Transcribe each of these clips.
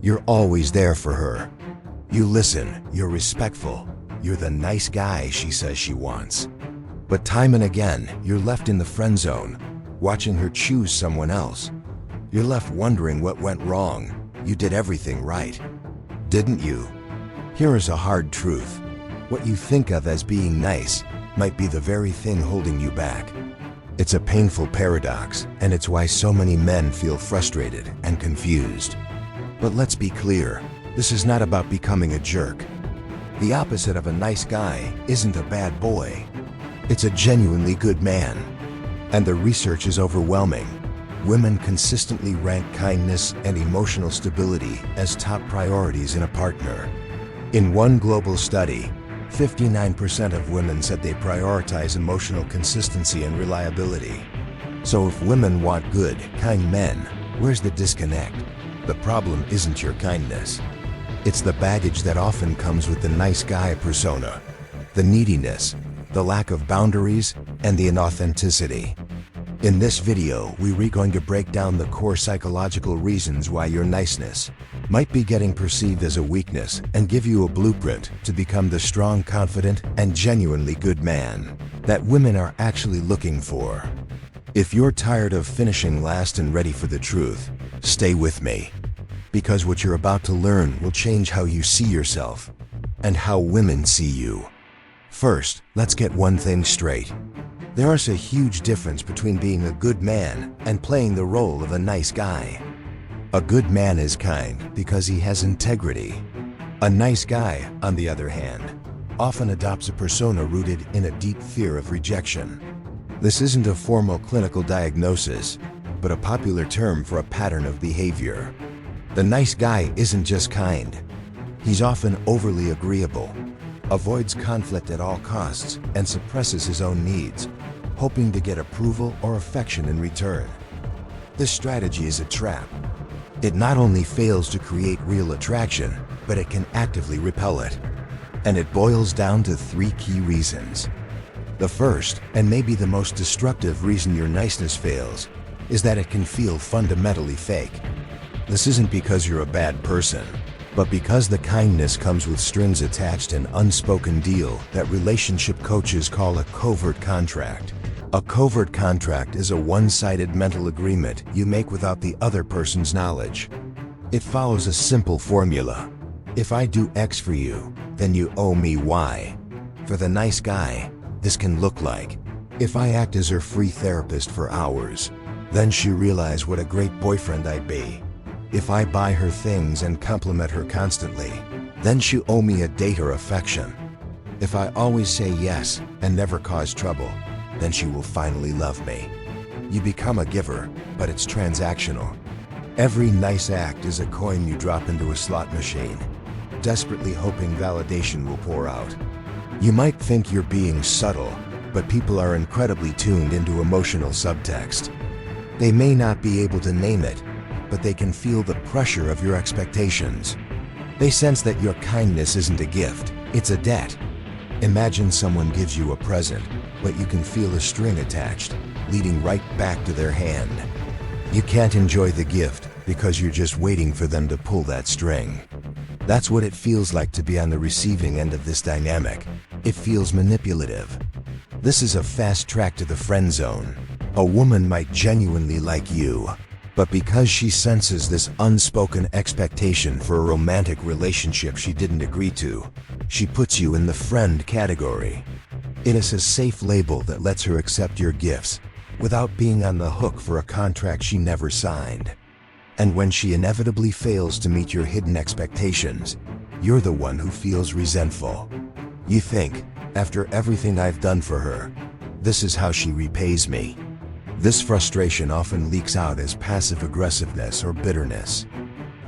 You're always there for her. You listen, you're respectful, you're the nice guy she says she wants. But time and again, you're left in the friend zone, watching her choose someone else. You're left wondering what went wrong. You did everything right, didn't you? Here is a hard truth. What you think of as being nice might be the very thing holding you back. It's a painful paradox, and it's why so many men feel frustrated and confused. But let's be clear, this is not about becoming a jerk. The opposite of a nice guy isn't a bad boy. It's a genuinely good man. And the research is overwhelming. Women consistently rank kindness and emotional stability as top priorities in a partner. In one global study, 59% of women said they prioritize emotional consistency and reliability. So if women want good, kind men, where's the disconnect? The problem isn't your kindness. It's the baggage that often comes with the nice guy persona, the neediness, the lack of boundaries, and the inauthenticity. In this video, we're going to break down the core psychological reasons why your niceness might be getting perceived as a weakness and give you a blueprint to become the strong, confident, and genuinely good man that women are actually looking for. If you're tired of finishing last and ready for the truth, stay with me. Because what you're about to learn will change how you see yourself and how women see you. First, let's get one thing straight. There is a huge difference between being a good man and playing the role of a nice guy. A good man is kind because he has integrity. A nice guy, on the other hand, often adopts a persona rooted in a deep fear of rejection. This isn't a formal clinical diagnosis, but a popular term for a pattern of behavior. The nice guy isn't just kind. He's often overly agreeable, avoids conflict at all costs, and suppresses his own needs, hoping to get approval or affection in return. This strategy is a trap. It not only fails to create real attraction, but it can actively repel it. And it boils down to three key reasons. The first, and maybe the most destructive reason your niceness fails, is that it can feel fundamentally fake. This isn't because you're a bad person, but because the kindness comes with strings attached, an unspoken deal that relationship coaches call a covert contract. A covert contract is a one-sided mental agreement you make without the other person's knowledge. It follows a simple formula. If I do X for you, then you owe me Y. For the nice guy, this can look like, if I act as her free therapist for hours, then she realizes what a great boyfriend I'd be. If I buy her things and compliment her constantly, then she owe me a date or affection. If I always say yes and never cause trouble, then she will finally love me. You become a giver, but it's transactional. Every nice act is a coin you drop into a slot machine, desperately hoping validation will pour out. You might think you're being subtle, but people are incredibly tuned into emotional subtext. They may not be able to name it, but they can feel the pressure of your expectations. They sense that your kindness isn't a gift, it's a debt. Imagine someone gives you a present, but you can feel a string attached, leading right back to their hand. You can't enjoy the gift because you're just waiting for them to pull that string. That's what it feels like to be on the receiving end of this dynamic. It feels manipulative. This is a fast track to the friend zone. A woman might genuinely like you, but because she senses this unspoken expectation for a romantic relationship she didn't agree to, she puts you in the friend category. It is a safe label that lets her accept your gifts without being on the hook for a contract she never signed. And when she inevitably fails to meet your hidden expectations, you're the one who feels resentful. You think, after everything I've done for her, this is how she repays me. This frustration often leaks out as passive aggressiveness or bitterness.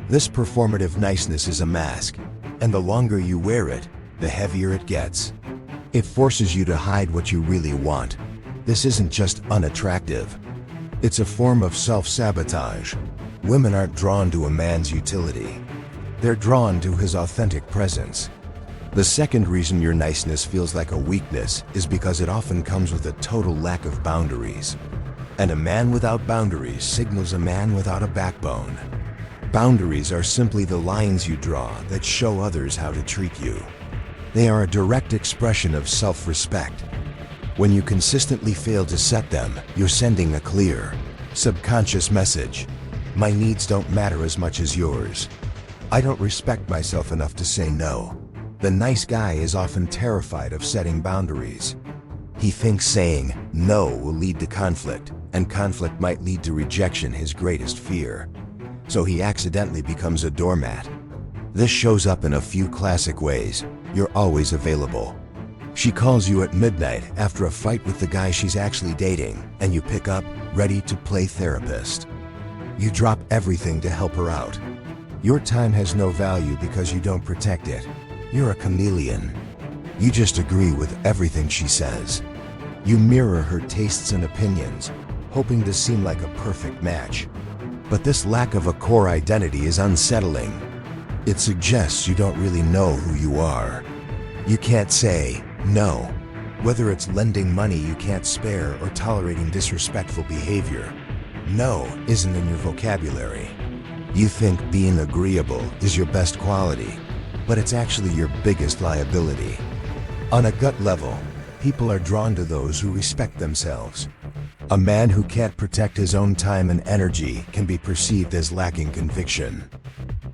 This performative niceness is a mask, and the longer you wear it, the heavier it gets. It forces you to hide what you really want. This isn't just unattractive. It's a form of self-sabotage. Women aren't drawn to a man's utility. They're drawn to his authentic presence. The second reason your niceness feels like a weakness is because it often comes with a total lack of boundaries. And a man without boundaries signals a man without a backbone. Boundaries are simply the lines you draw that show others how to treat you. They are a direct expression of self-respect. When you consistently fail to set them, you're sending a clear, subconscious message. My needs don't matter as much as yours. I don't respect myself enough to say no. The nice guy is often terrified of setting boundaries. He thinks saying no will lead to conflict, and conflict might lead to rejection, his greatest fear. So he accidentally becomes a doormat. This shows up in a few classic ways. You're always available. She calls you at midnight after a fight with the guy she's actually dating, and you pick up, ready to play therapist. You drop everything to help her out. Your time has no value because you don't protect it. You're a chameleon. You just agree with everything she says. You mirror her tastes and opinions, hoping to seem like a perfect match. But this lack of a core identity is unsettling. It suggests you don't really know who you are. You can't say no, whether it's lending money you can't spare or tolerating disrespectful behavior. No isn't in your vocabulary. You think being agreeable is your best quality, but it's actually your biggest liability. On a gut level, people are drawn to those who respect themselves. A man who can't protect his own time and energy can be perceived as lacking conviction.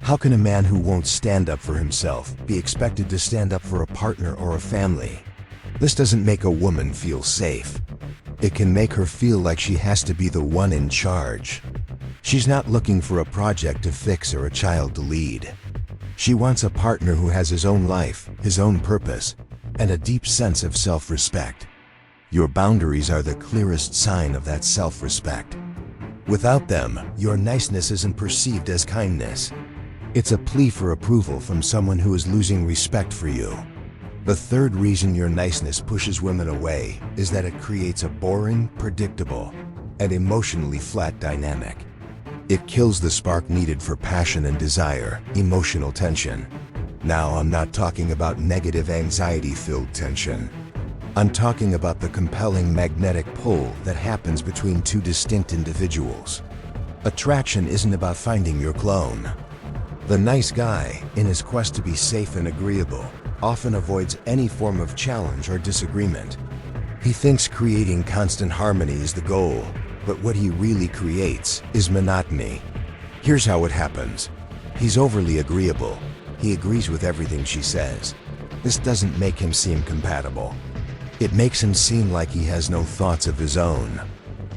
How can a man who won't stand up for himself be expected to stand up for a partner or a family? This doesn't make a woman feel safe. It can make her feel like she has to be the one in charge. She's not looking for a project to fix or a child to lead. She wants a partner who has his own life, his own purpose, and a deep sense of self-respect. Your boundaries are the clearest sign of that self-respect. Without them, your niceness isn't perceived as kindness. It's a plea for approval from someone who is losing respect for you. The third reason your niceness pushes women away is that it creates a boring, predictable, and emotionally flat dynamic. It kills the spark needed for passion and desire, emotional tension. Now, I'm not talking about negative anxiety-filled tension. I'm talking about the compelling magnetic pull that happens between two distinct individuals. Attraction isn't about finding your clone. The nice guy, in his quest to be safe and agreeable, often avoids any form of challenge or disagreement. He thinks creating constant harmony is the goal, but what he really creates is monotony. Here's how it happens. He's overly agreeable. He agrees with everything she says. This doesn't make him seem compatible. It makes him seem like he has no thoughts of his own.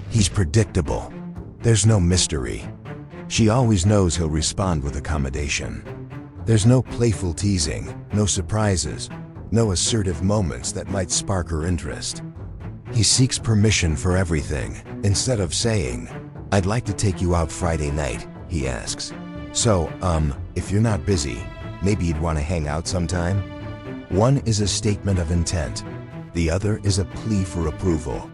He's predictable. There's no mystery. She always knows he'll respond with accommodation. There's no playful teasing, no surprises, no assertive moments that might spark her interest. He seeks permission for everything. Instead of saying, "I'd like to take you out Friday night," he asks, "So, if you're not busy, maybe you'd want to hang out sometime?" One is a statement of intent. The other is a plea for approval.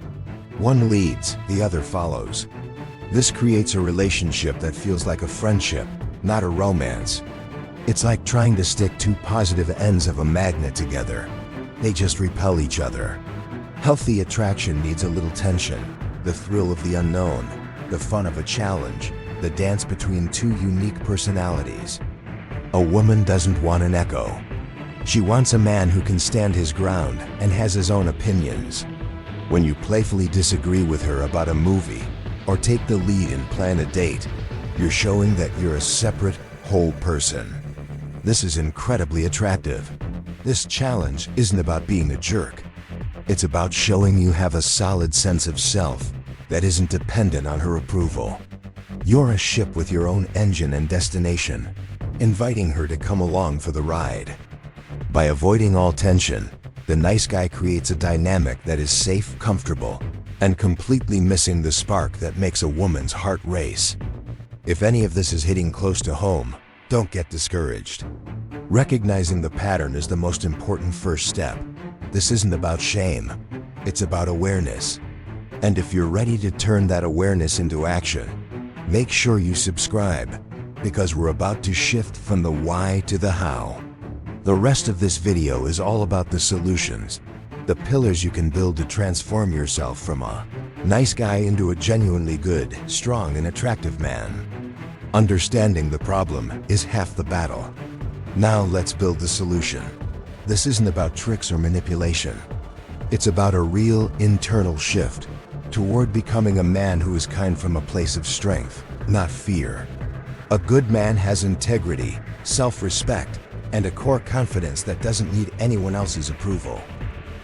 One leads, the other follows. This creates a relationship that feels like a friendship, not a romance. It's like trying to stick two positive ends of a magnet together. They just repel each other. Healthy attraction needs a little tension, the thrill of the unknown, the fun of a challenge, the dance between two unique personalities. A woman doesn't want an echo. She wants a man who can stand his ground and has his own opinions. When you playfully disagree with her about a movie or take the lead and plan a date, you're showing that you're a separate, whole person. This is incredibly attractive. This challenge isn't about being a jerk. It's about showing you have a solid sense of self that isn't dependent on her approval. You're a ship with your own engine and destination, inviting her to come along for the ride. By avoiding all tension, the nice guy creates a dynamic that is safe, comfortable, and completely missing the spark that makes a woman's heart race. If any of this is hitting close to home, don't get discouraged. Recognizing the pattern is the most important first step. This isn't about shame, it's about awareness. And if you're ready to turn that awareness into action, make sure you subscribe, because we're about to shift from the why to the how. The rest of this video is all about the solutions, the pillars you can build to transform yourself from a nice guy into a genuinely good, strong, and attractive man. Understanding the problem is half the battle. Now let's build the solution. This isn't about tricks or manipulation. It's about a real internal shift toward becoming a man who is kind from a place of strength, not fear. A good man has integrity, self-respect, and a core confidence that doesn't need anyone else's approval.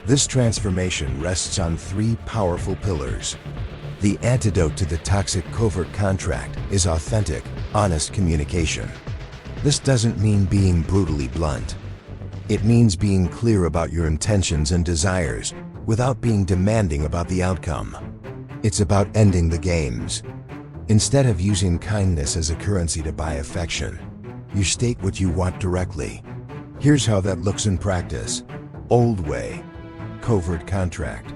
This transformation rests on three powerful pillars. The antidote to the toxic covert contract is authentic, honest communication. This doesn't mean being brutally blunt. It means being clear about your intentions and desires without being demanding about the outcome. It's about ending the games. Instead of using kindness as a currency to buy affection, you state what you want directly. Here's how that looks in practice. Old way. Covert contract.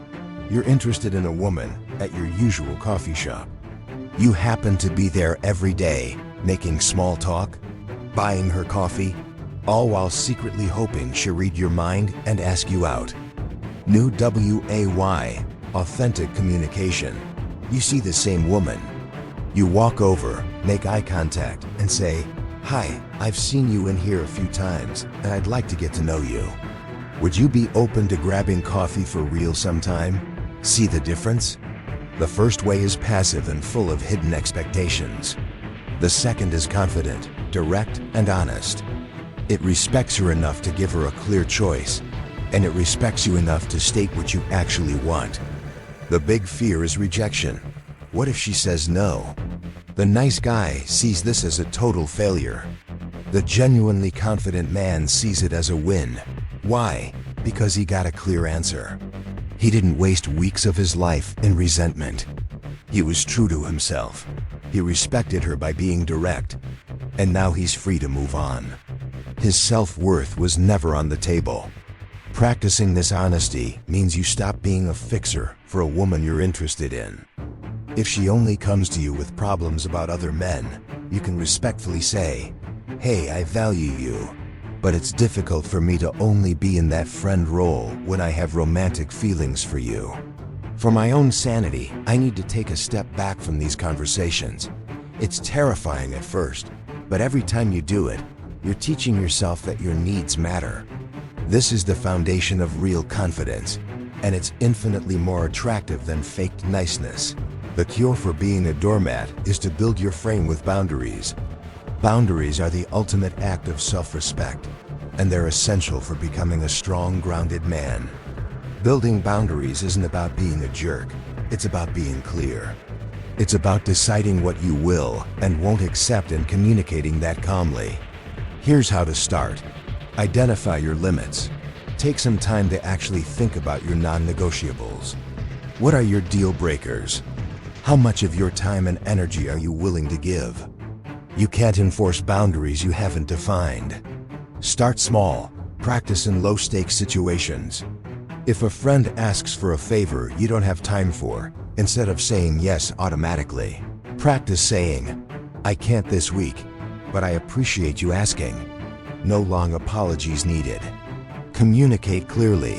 You're interested in a woman at your usual coffee shop. You happen to be there every day, making small talk, buying her coffee, all while secretly hoping she'll read your mind and ask you out. New WAY, authentic communication. You see the same woman. You walk over, make eye contact, and say, "Hi, I've seen you in here a few times, and I'd like to get to know you. Would you be open to grabbing coffee for real sometime?" See the difference? The first way is passive and full of hidden expectations. The second is confident, direct, and honest. It respects her enough to give her a clear choice, and it respects you enough to state what you actually want. The big fear is rejection. What if she says no? The nice guy sees this as a total failure. The genuinely confident man sees it as a win. Why? Because he got a clear answer. He didn't waste weeks of his life in resentment. He was true to himself. He respected her by being direct, and now he's free to move on. His self-worth was never on the table. Practicing this honesty means you stop being a fixer for a woman you're interested in. If she only comes to you with problems about other men, you can respectfully say, "Hey, I value you, but it's difficult for me to only be in that friend role when I have romantic feelings for you. For my own sanity, I need to take a step back from these conversations. It's terrifying at first, but every time you do it, you're teaching yourself that your needs matter." This is the foundation of real confidence, and it's infinitely more attractive than faked niceness. The cure for being a doormat is to build your frame with boundaries. Boundaries are the ultimate act of self-respect, and they're essential for becoming a strong, grounded man. Building boundaries isn't about being a jerk, it's about being clear. It's about deciding what you will and won't accept and communicating that calmly. Here's how to start. Identify your limits. Take some time to actually think about your non-negotiables. What are your deal breakers? How much of your time and energy are you willing to give? You can't enforce boundaries you haven't defined. Start small. Practice in low-stakes situations. If a friend asks for a favor you don't have time for, instead of saying yes automatically, practice saying, "I can't this week, but I appreciate you asking." No long apologies needed. Communicate clearly.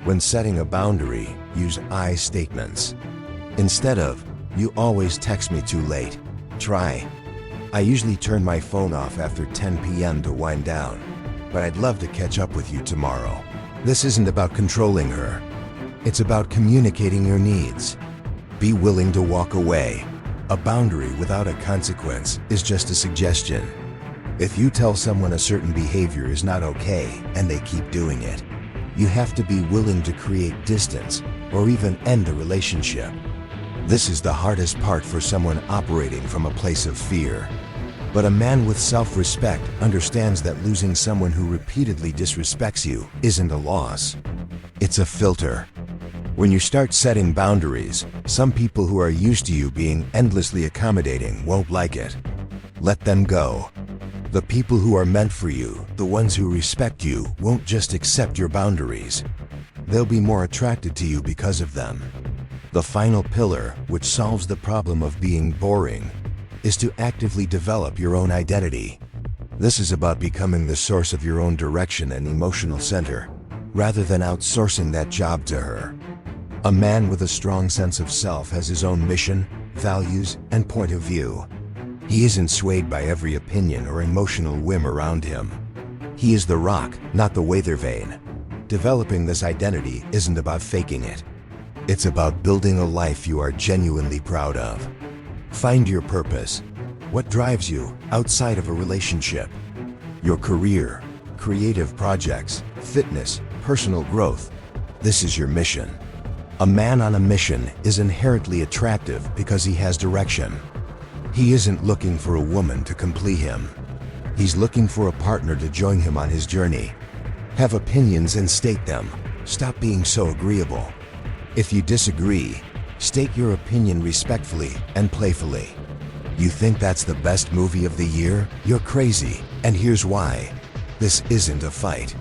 When setting a boundary, use I statements. Instead of, "You always text me too late," try, "I usually turn my phone off after 10 p.m. to wind down, but I'd love to catch up with you tomorrow." This isn't about controlling her. It's about communicating your needs. Be willing to walk away. A boundary without a consequence is just a suggestion. If you tell someone a certain behavior is not okay and they keep doing it, you have to be willing to create distance or even end a relationship. This is the hardest part for someone operating from a place of fear. But a man with self-respect understands that losing someone who repeatedly disrespects you isn't a loss. It's a filter. When you start setting boundaries, some people who are used to you being endlessly accommodating won't like it. Let them go. The people who are meant for you, the ones who respect you, won't just accept your boundaries. They'll be more attracted to you because of them. The final pillar, which solves the problem of being boring, is to actively develop your own identity. This is about becoming the source of your own direction and emotional center, rather than outsourcing that job to her. A man with a strong sense of self has his own mission, values, and point of view. He isn't swayed by every opinion or emotional whim around him. He is the rock, not the weather vane. Developing this identity isn't about faking it. It's about building a life you are genuinely proud of. Find your purpose. What drives you outside of a relationship? Your career, creative projects, fitness, personal growth. This is your mission. A man on a mission is inherently attractive because he has direction. He isn't looking for a woman to complete him. He's looking for a partner to join him on his journey. Have opinions and state them. Stop being so agreeable. If you disagree, state your opinion respectfully and playfully. You think that's the best movie of the year? You're crazy, and here's why. This isn't a fight.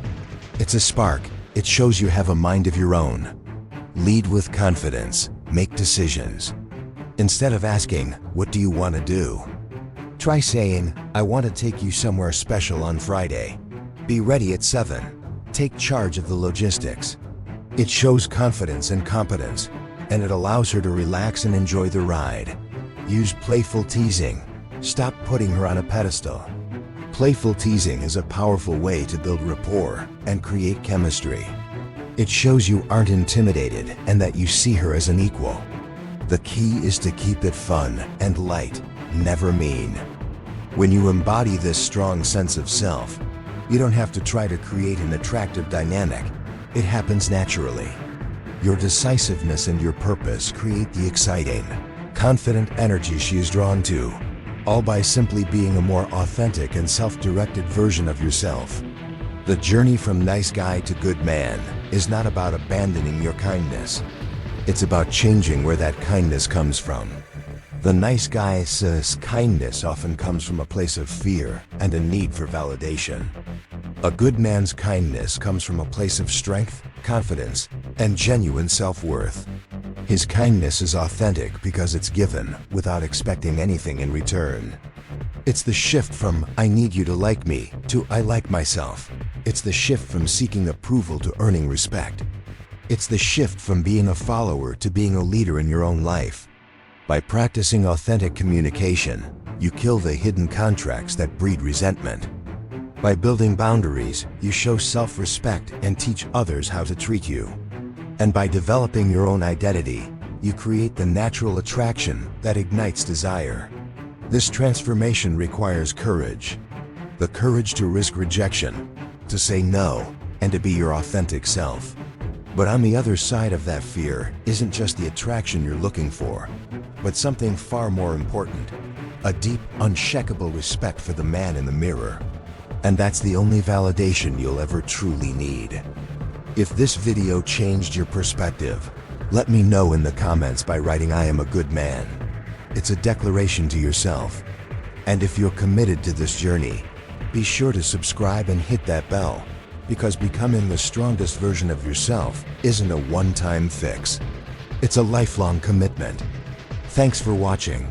It's a spark. It shows you have a mind of your own. Lead with confidence. Make decisions. Instead of asking, "What do you want to do?" try saying, "I want to take you somewhere special on Friday. Be ready at 7. Take charge of the logistics." It shows confidence and competence, and it allows her to relax and enjoy the ride. Use playful teasing. Stop putting her on a pedestal. Playful teasing is a powerful way to build rapport and create chemistry. It shows you aren't intimidated and that you see her as an equal. The key is to keep it fun and light, never mean. When you embody this strong sense of self, you don't have to try to create an attractive dynamic. It happens naturally. Your decisiveness and your purpose create the exciting, confident energy she is drawn to, all by simply being a more authentic and self-directed version of yourself. The journey from nice guy to good man is not about abandoning your kindness. It's about changing where that kindness comes from. The nice guy's kindness often comes from a place of fear and a need for validation. A good man's kindness comes from a place of strength, confidence, and genuine self-worth. His kindness is authentic because it's given without expecting anything in return. It's the shift from "I need you to like me" to "I like myself." It's the shift from seeking approval to earning respect. It's the shift from being a follower to being a leader in your own life. By practicing authentic communication, you kill the hidden contracts that breed resentment. By building boundaries, you show self-respect and teach others how to treat you. And by developing your own identity, you create the natural attraction that ignites desire. This transformation requires courage. The courage to risk rejection, to say no, and to be your authentic self. But on the other side of that fear isn't just the attraction you're looking for, but something far more important, a deep, unshakable respect for the man in the mirror. And that's the only validation you'll ever truly need. If this video changed your perspective, let me know in the comments by writing "I am a good man." It's a declaration to yourself. And if you're committed to this journey, be sure to subscribe and hit that bell, because becoming the strongest version of yourself isn't a one-time fix. It's a lifelong commitment. Thanks for watching.